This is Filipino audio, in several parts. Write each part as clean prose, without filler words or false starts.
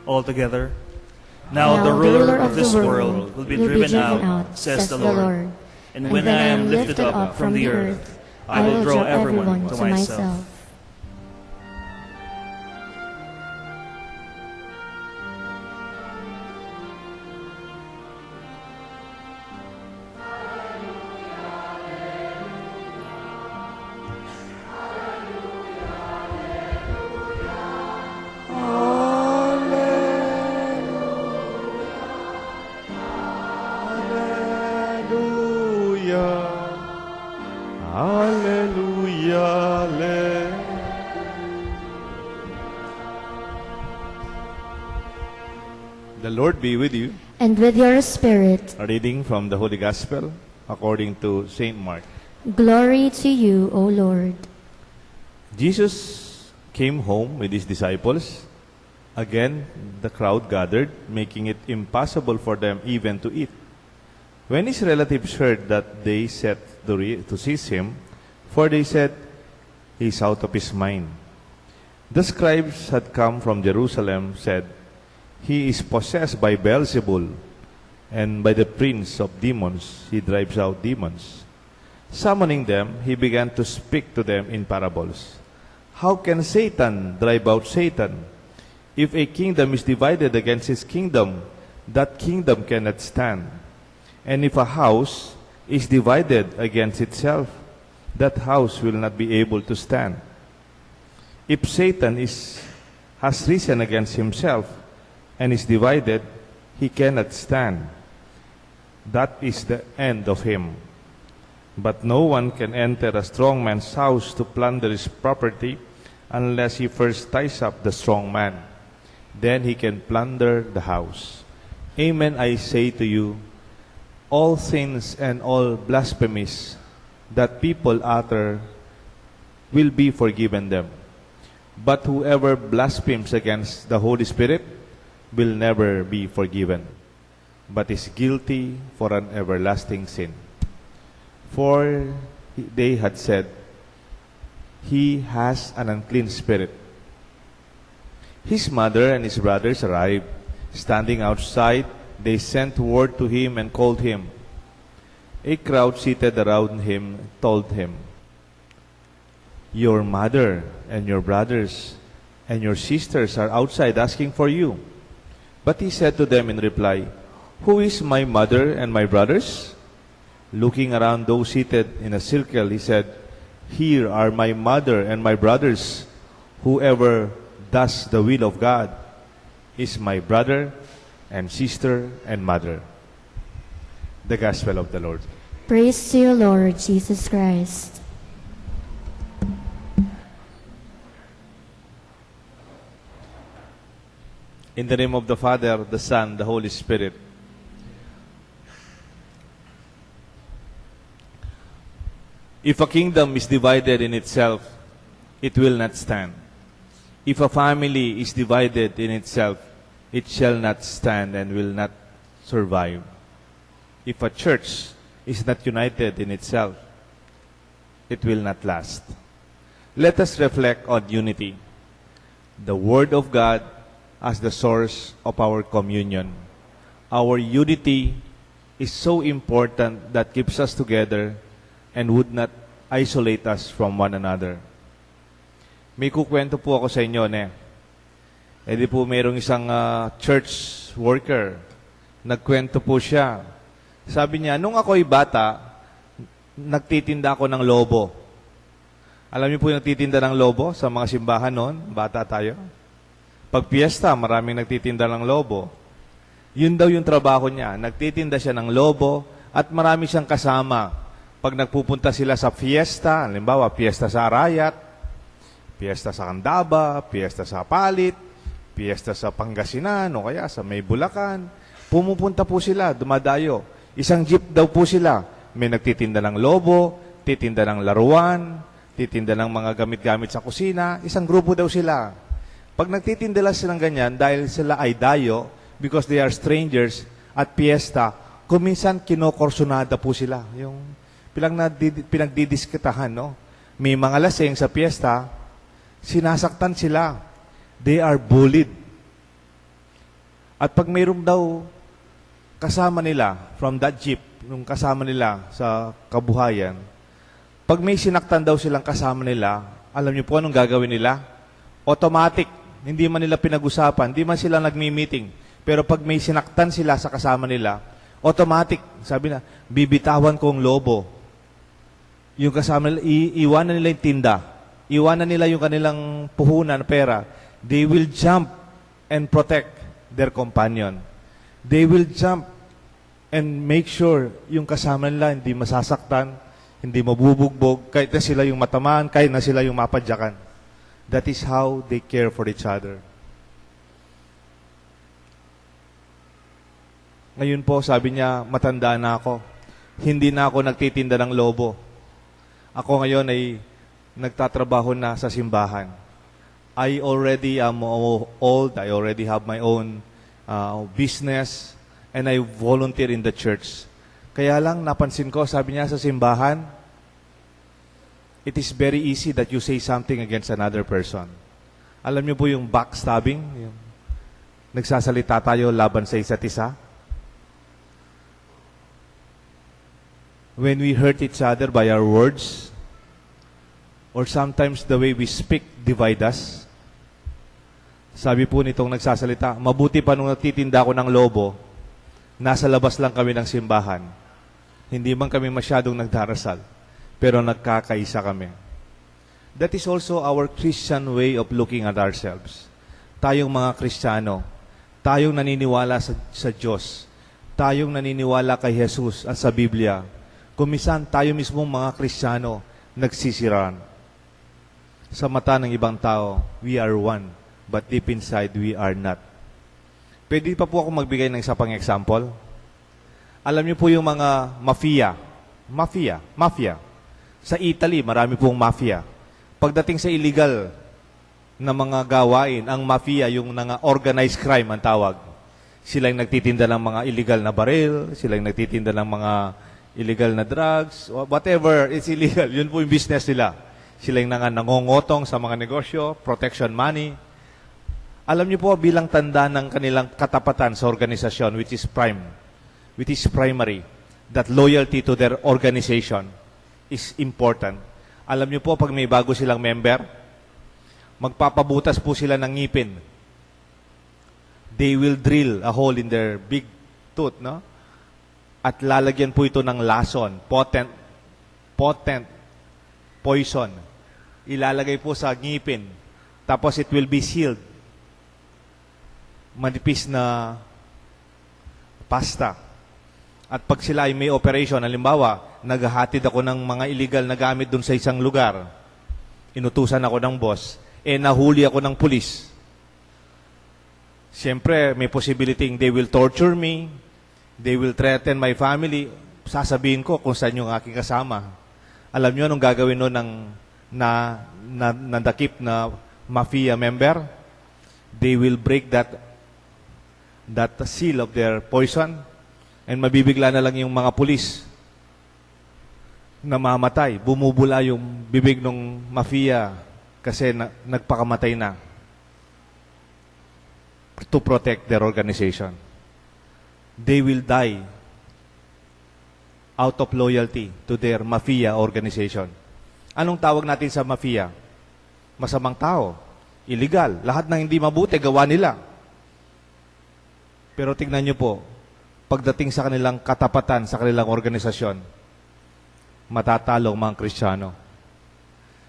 altogether. Now the ruler of this world will be driven out, says the Lord. And when I am lifted up from the earth, I will draw everyone to myself. The Lord be with you. And with your spirit. A reading from the Holy Gospel according to Saint Mark. Glory to you, O Lord. Jesus came home with his disciples. Again, the crowd gathered, making it impossible for them even to eat. When his relatives heard that, they set to seize him, for they said, "He's out of his mind." The scribes had come from Jerusalem, said, "He is possessed by Beelzebul, and by the prince of demons he drives out demons." Summoning them, he began to speak to them in parables. "How can Satan drive out Satan? If a kingdom is divided against his kingdom, that kingdom cannot stand. And if a house is divided against itself, that house will not be able to stand. If Satan has risen against himself and is divided, he cannot stand. That is the end of him. But no one can enter a strong man's house to plunder his property unless he first ties up the strong man. Then he can plunder the house. Amen, I say to you, all sins and all blasphemies that people utter will be forgiven them. But whoever blasphemes against the Holy Spirit will never be forgiven, but is guilty for an everlasting sin. For they had said, "He has an unclean spirit." His mother and his brothers arrived. Standing outside, they sent word to him and called him. A crowd seated around him told him, "Your mother and your brothers and your sisters are outside asking for you." But he said to them in reply, "Who is my mother and my brothers?" Looking around those seated in a circle, he said, "Here are my mother and my brothers. Whoever does the will of God is my brother and sister and mother." The Gospel of the Lord. Praise to you, Lord Jesus Christ. In the name of the Father, the Son, the Holy Spirit. If a kingdom is divided in itself, it will not stand. If a family is divided in itself, it shall not stand and will not survive. If a church is not united in itself, it will not last. Let us reflect on unity. The Word of God as the source of our communion. Our unity is so important that keeps us together and would not isolate us from one another. May kukwento po ako sa inyo, ne? E di po mayroong isang church worker. Nagkwento po siya. Sabi niya, nung ako'y bata, nagtitinda ako ng lobo. Alam niyo po yung nagtitinda ng lobo sa mga simbahan noon? Bata tayo. Pag piyesta, maraming nagtitinda ng lobo. Yun daw yung trabaho niya. Nagtitinda siya ng lobo at marami siyang kasama. Pag nagpupunta sila sa fiesta, halimbawa, fiesta sa Arayat, fiesta sa Candaba, fiesta sa Palit, fiesta sa Pangasinan, o kaya sa May Bulacan, pumupunta po sila, dumadayo. Isang jeep daw po sila. May nagtitinda ng lobo, titinda ng laruan, titinda ng mga gamit-gamit sa kusina. Isang grupo daw sila. Pag nagtitinda lang silang ganyan, dahil sila ay dayo, because they are strangers, at piyesta, kuminsan kinokorsonada po sila. Yung pinagdidiskitahan, no? May mga lasing sa piyesta, sinasaktan sila. They are bullied. At pag mayroong daw kasama nila from that jeep, nung kasama nila sa kabuhayan, pag may sinaktan daw silang kasama nila, alam niyo po anong gagawin nila? Automatic. Hindi man nila pinag-usapan, hindi man sila nagmi-meeting. Pero pag may sinaktan sila sa kasama nila, automatic, sabi na, bibitawan ko ang lobo. Yung kasama nila, iwanan nila yung tinda. Iwanan nila yung kanilang puhunan, pera. They will jump and protect their companion. They will jump and make sure yung kasama nila hindi masasaktan, hindi mabubugbog, kahit na sila yung matamaan, kahit na sila yung mapadyakan. That is how they care for each other. Ngayon po, sabi niya, matanda na ako. Hindi na ako nagtitinda ng lobo. Ako ngayon ay nagtatrabaho na sa simbahan. I already am old. I already have my own business. And I volunteer in the church. Kaya lang, napansin ko, sabi niya sa simbahan, it is very easy that you say something against another person. Alam niyo po yung backstabbing? Yung nagsasalita tayo laban sa isa't isa? When we hurt each other by our words, or sometimes the way we speak divide us. Sabi po nitong nagsasalita, mabuti pa nung nagtitinda ako ng lobo, nasa labas lang kami ng simbahan. Hindi man kami masyadong nagdarasal, pero nagkakaisa kami. That is also our Christian way of looking at ourselves. Tayong mga Kristiyano, tayong naniniwala sa Diyos, tayong naniniwala kay Jesus at sa Biblia, kumisan tayo mismong mga Kristiyano nagsisiraan. Sa mata ng ibang tao, we are one, but deep inside, we are not. Pwede pa po ako magbigay ng isa pang example? Alam niyo po yung mga mafia. Sa Italy, marami pong mafia. Pagdating sa illegal na mga gawain, ang mafia, yung mga organized crime ang tawag. Sila yung nagtitinda ng mga illegal na baril, sila yung nagtitinda ng mga illegal na drugs, whatever, it's illegal. Yun po yung business nila. Sila yung nangongotong sa mga negosyo, protection money. Alam niyo po, bilang tanda ng kanilang katapatan sa organisasyon, which is primary, that loyalty to their organization is important. Alam niyo po, pag may bago silang member, magpapabutas po sila ng ngipin. They will drill a hole in their big tooth, no? At lalagyan po ito ng lason, potent poison. Ilalagay po sa ngipin. Tapos it will be sealed. Manipis na pasta. At pag sila ay may operation, halimbawa, naghahatid ako ng mga illegal na gamit dun sa isang lugar, inutusan ako ng boss, nahuli ako ng pulis. Siyempre, may possibility they will torture me, they will threaten my family. Sasabihin ko kung saan yung aking kasama. Alam nyo anong gagawin nun ng nadakip na mafia member? They will break that seal of their poison and mabibigla na lang yung mga pulis na mamatay. Bumubula yung bibig ng mafia kasi nagpakamatay na to protect their organization. They will die out of loyalty to their mafia organization. Anong tawag natin sa mafia? Masamang tao. Illegal. Lahat ng hindi mabuti, gawa nila. Pero tignan nyo po, pagdating sa kanilang katapatan, sa kanilang organisasyon, matatalo ang mga Kristiyano.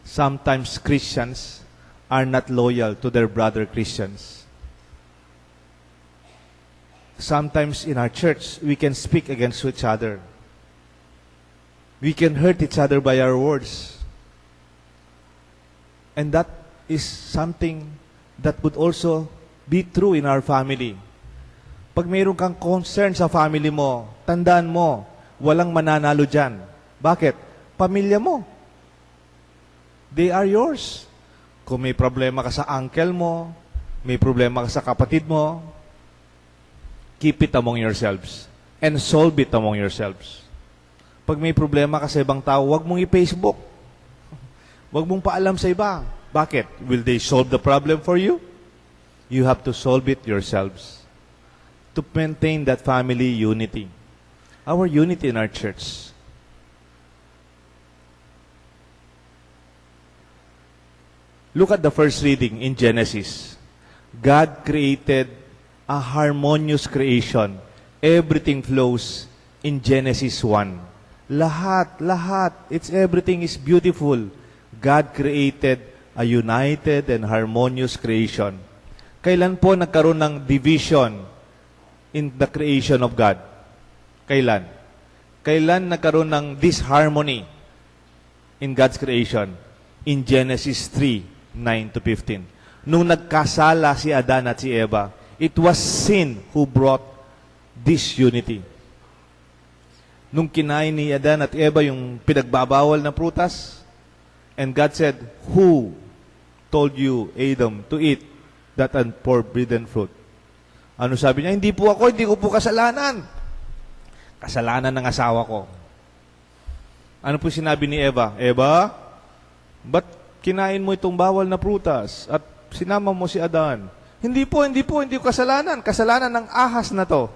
Sometimes Christians are not loyal to their brother Christians. Sometimes in our church, we can speak against each other. We can hurt each other by our words. And that is something that would also be true in our family. Pag mayroon kang concern sa family mo, tandaan mo, walang mananalo dyan. Bakit? Pamilya mo. They are yours. Kung may problema ka sa uncle mo, may problema ka sa kapatid mo, keep it among yourselves and solve it among yourselves. Pag may problema ka sa ibang tao, huwag mong i-Facebook. Huwag mong paalam sa iba. Bakit? Will they solve the problem for you? You have to solve it yourselves. to maintain that family unity. Our unity in our church. Look at the first reading in Genesis. God created a harmonious creation. Everything flows in Genesis 1. Lahat. Everything is beautiful. God created a united and harmonious creation. Kailan po nagkaroon ng division in the creation of God? Kailan? Kailan nagkaroon ng disharmony in God's creation? In Genesis 3:9-15. Nung nagkasala si Adan at si Eva, it was sin who brought disunity. Nung kinain ni Adan at Eva yung pinagbabawal na prutas, and God said, "Who told you, Adam, to eat that unforbidden fruit?" Ano sabi niya? Hindi po ako, hindi ko po kasalanan. Kasalanan ng asawa ko. Ano po sinabi ni Eva? Eva, ba't kinain mo itong bawal na prutas at sinama mo si Adan? Hindi po hindi ko kasalanan. Kasalanan ng ahas na to.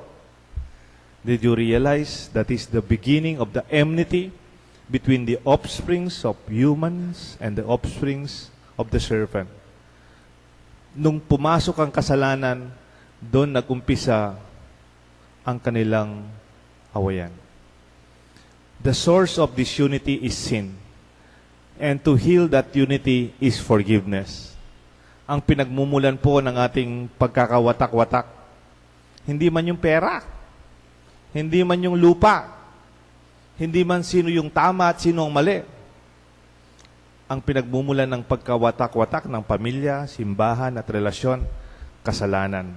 Did you realize that is the beginning of the enmity between the offsprings of humans and the offsprings of the serpent? Nung pumasok ang kasalanan, doon nagumpisa ang kanilang awayan. The source of disunity is sin. And to heal that unity is forgiveness. Ang pinagmumulan po ng ating pagkakawatak-watak, hindi man yung pera, hindi man yung lupa, hindi man sino yung tama at sino ang mali. Ang pinagmumulan ng pagkawatak-watak ng pamilya, simbahan at relasyon, kasalanan.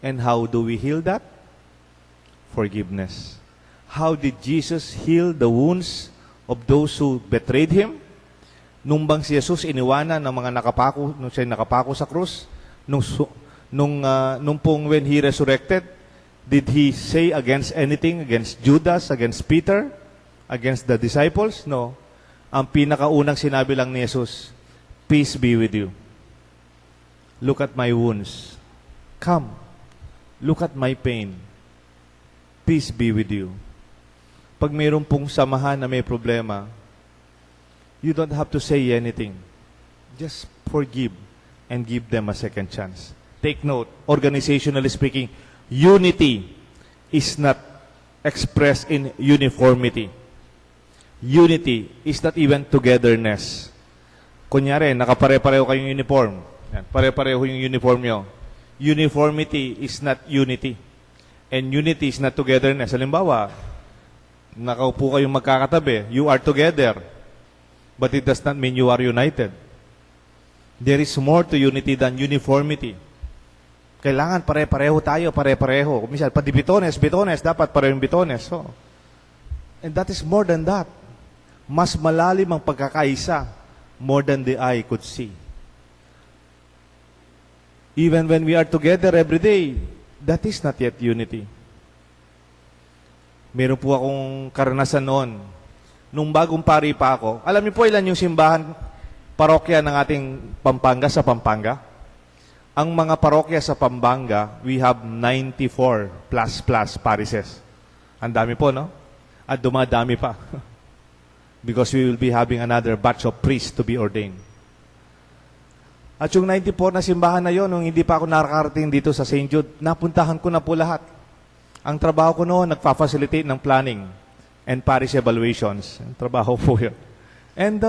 And how do we heal that? Forgiveness. How did Jesus heal the wounds of those who betrayed Him? Nung bang si Jesus iniwanan ng mga nakapako, nung siya nakapako sa krus, nung pong when He resurrected, did He say against anything, against Judas, against Peter, against the disciples? No. Ang pinakaunang sinabi lang ni Jesus, "Peace be with you. Look at my wounds. Come. Look at my pain. Peace be with you." Pag mayroon pong samahan na may problema, you don't have to say anything. Just forgive and give them a second chance. Take note, organizationally speaking, unity is not expressed in uniformity. Unity is not even togetherness. Kunyari, nakapare-pareho kayong uniform. Yan, pare-pareho yung uniform nyo. Uniformity is not unity. And unity is not togetherness. Halimbawa, nakaupo kayong magkakatabi, you are together. But it does not mean you are united. There is more to unity than uniformity. Kailangan pare-pareho tayo, pare-pareho. Minsan, pati bitones, dapat parehong bitones. So, and that is more than that. Mas malalim ang pagkakaisa, more than the eye could see. Even when we are together every day, that is not yet unity. Meron po akong karanasan noon. Nung bagong pari pa ako, alam niyo po ilan yung simbahan, parokya ng ating Pampanga sa Pampanga? Ang mga parokya sa Pampanga, we have 94 plus parishes. Ang dami po, no? At dumadami pa. Because we will be having another batch of priests to be ordained. At yung 94 na simbahan na yon, nung hindi pa ako nakarating dito sa St. Jude, napuntahan ko na po lahat. Ang trabaho ko noon, nagpa-facilitate ng planning and parish evaluations. Ang trabaho po yun. And,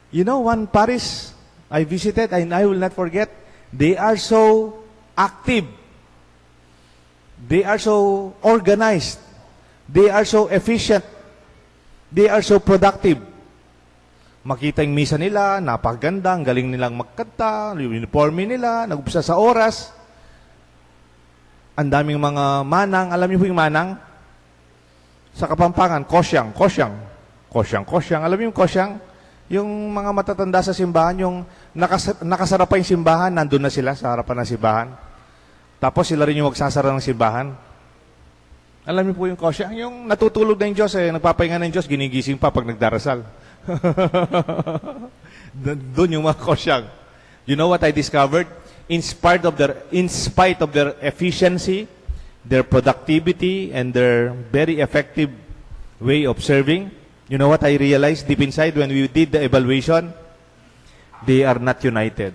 you know, one parish I visited, and I will not forget, they are so active. They are so organized. They are so efficient. They are so productive. Makita yung misa nila, napakaganda, ang galing nilang magkanta, yung uniforme nila, nag-umpisa sa oras. Ang daming mga manang, alam niyo po yung manang? Sa Kapampangan, kosyang. Alam niyo yung kosyang? Yung mga matatanda sa simbahan, yung nakasara pa yung simbahan, nandun na sila sa harapan ng simbahan. Tapos sila rin yung magsasara ng simbahan. Alam niyo po yung kosyang? Yung natutulog na yung Diyos, nagpapahinga na yung Diyos, ginigising pa pag nagdarasal. Doon yung mga kosyang. You know what I discovered? In spite of their efficiency, their productivity, and their very effective way of serving, you know what I realized deep inside when we did the evaluation? They are not united.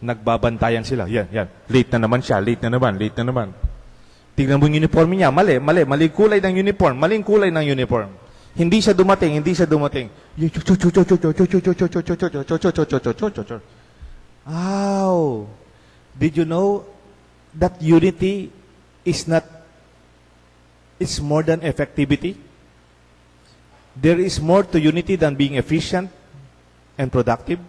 Nagbabantayan sila. Yan. Late na naman siya, late na naman. Tingnan mo yung uniform niya, mali kulay ng uniform, maling kulay ng uniform. Hindi siya dumating. Ow! Did you know that unity is more than effectivity? There is more to unity than being efficient and productive.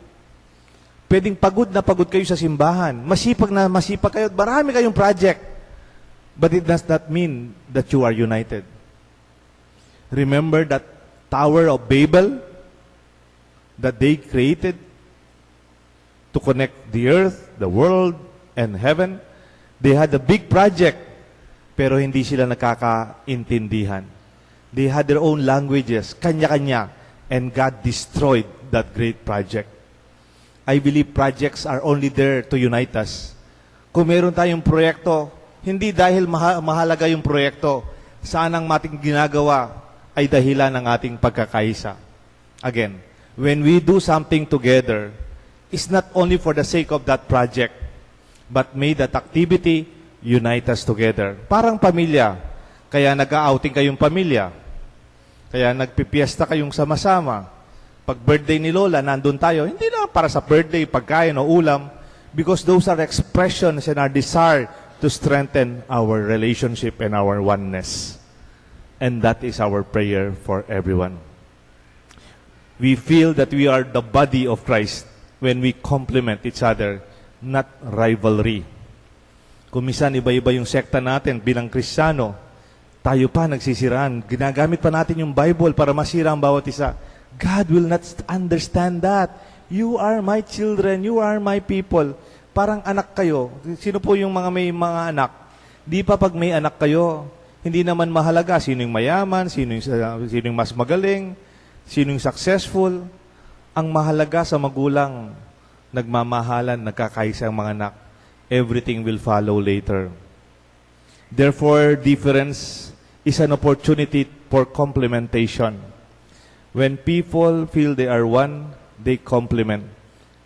Pwedeng pagod na pagod kayo sa simbahan. Masipag kayo. Marami kayong project. But it does not mean that you are united. Remember that Tower of Babel that they created to connect the earth, the world, and heaven? They had a big project, pero hindi sila nakakaintindihan. They had their own languages, kanya-kanya, and God destroyed that great project. I believe projects are only there to unite us. Kung meron tayong proyekto, hindi dahil mahalaga yung proyekto, saan ang ating ginagawa ay dahilan ng ating pagkakaisa. Again, when we do something together, it's not only for the sake of that project, but may that activity unite us together. Parang pamilya. Kaya nag-outing kayong pamilya. Kaya nagpipiesta kayong sama-sama. Pag birthday ni Lola, nandun tayo. Hindi lang para sa birthday, pagkain o ulam. Because those are expressions and our desire to strengthen our relationship and our oneness. And that is our prayer for everyone. We feel that we are the body of Christ when we complement each other, not rivalry. Kung minsan iba-iba yung sekta natin bilang Kristiyano, tayo pa nagsisiraan. Ginagamit pa natin yung Bible para masira ang bawat isa. God will not understand that. You are my children. You are my people. Parang anak kayo. Sino po yung may mga anak? Di pa pag may anak kayo, hindi naman mahalaga sino yung mayaman, sino yung mas magaling, sino yung successful. Ang mahalaga sa magulang, nagmamahalan, nagkakaisa ang mga anak. Everything will follow later. Therefore, difference is an opportunity for complementation. When people feel they are one, they complement,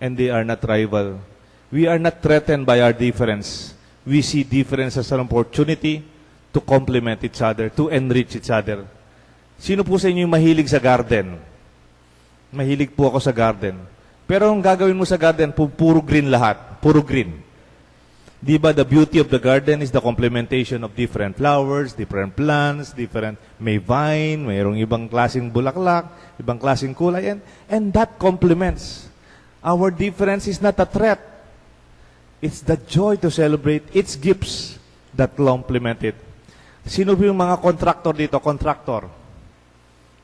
and they are not rival. We are not threatened by our difference. We see difference as an opportunity to complement each other, to enrich each other. Sino po sa inyo yung mahilig sa garden? Mahilig po ako sa garden. Pero ang gagawin mo sa garden, puro green lahat. Puro green. Di ba, the beauty of the garden is the complementation of different flowers, different plants, may vine, mayroong ibang klaseng bulaklak, ibang klaseng kulay, and that complements. Our difference is not a threat. It's the joy to celebrate its gifts that complement it. Sino ba yung mga contractor dito? Contractor.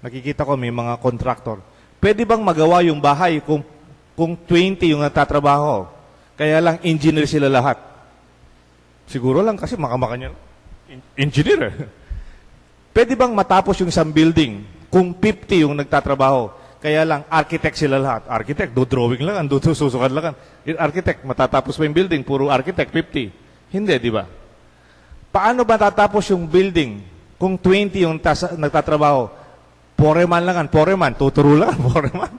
Nakikita ko may mga contractor. Pwede bang magawa yung bahay kung 20 yung natatrabaho? Kaya lang engineer sila lahat. Siguro lang kasi makamaka engineer. Pwede bang matapos yung isang building kung 50 yung nagtatrabaho? Kaya lang architect sila lahat. Architect, do-drawing lang, susukat lang. Architect, matatapos pa yung building, puro architect, 50. Hindi, di ba? Paano ba tatapos yung building kung 20 yung nagtatrabaho? Foreman, tuturo lang, foreman.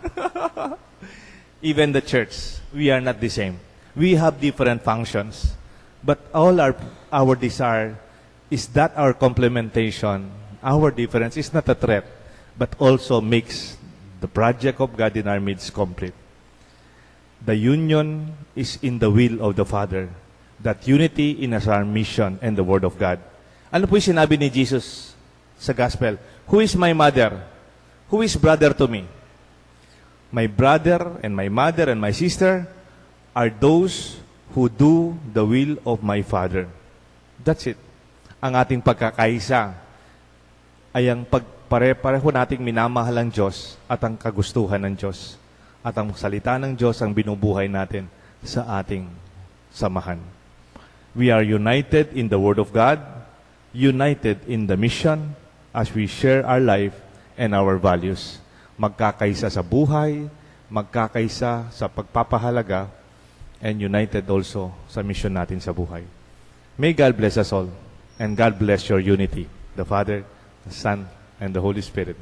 Even the church, we are not the same. We have different functions. But all our desire is that our complementation, our difference is not a threat, but also makes the project of God in our midst complete. The union is in the will of the Father. That unity in our mission and the Word of God. Ano po yung sinabi ni Jesus sa Gospel? Who is my mother? Who is brother to me? My brother and my mother and my sister are those who do the will of my Father. That's it. Ang ating pagkakaisa ay ang pare-pareho nating minamahal ang Diyos at ang kagustuhan ng Diyos. At ang salita ng Diyos ang binubuhay natin sa ating samahan. We are united in the Word of God, united in the mission as we share our life and our values. Magkakaisa sa buhay, magkakaisa sa pagpapahalaga, and united also sa mission natin sa buhay. May God bless us all, and God bless your unity, the Father, the Son, and the Holy Spirit.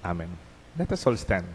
Amen. Let us all stand.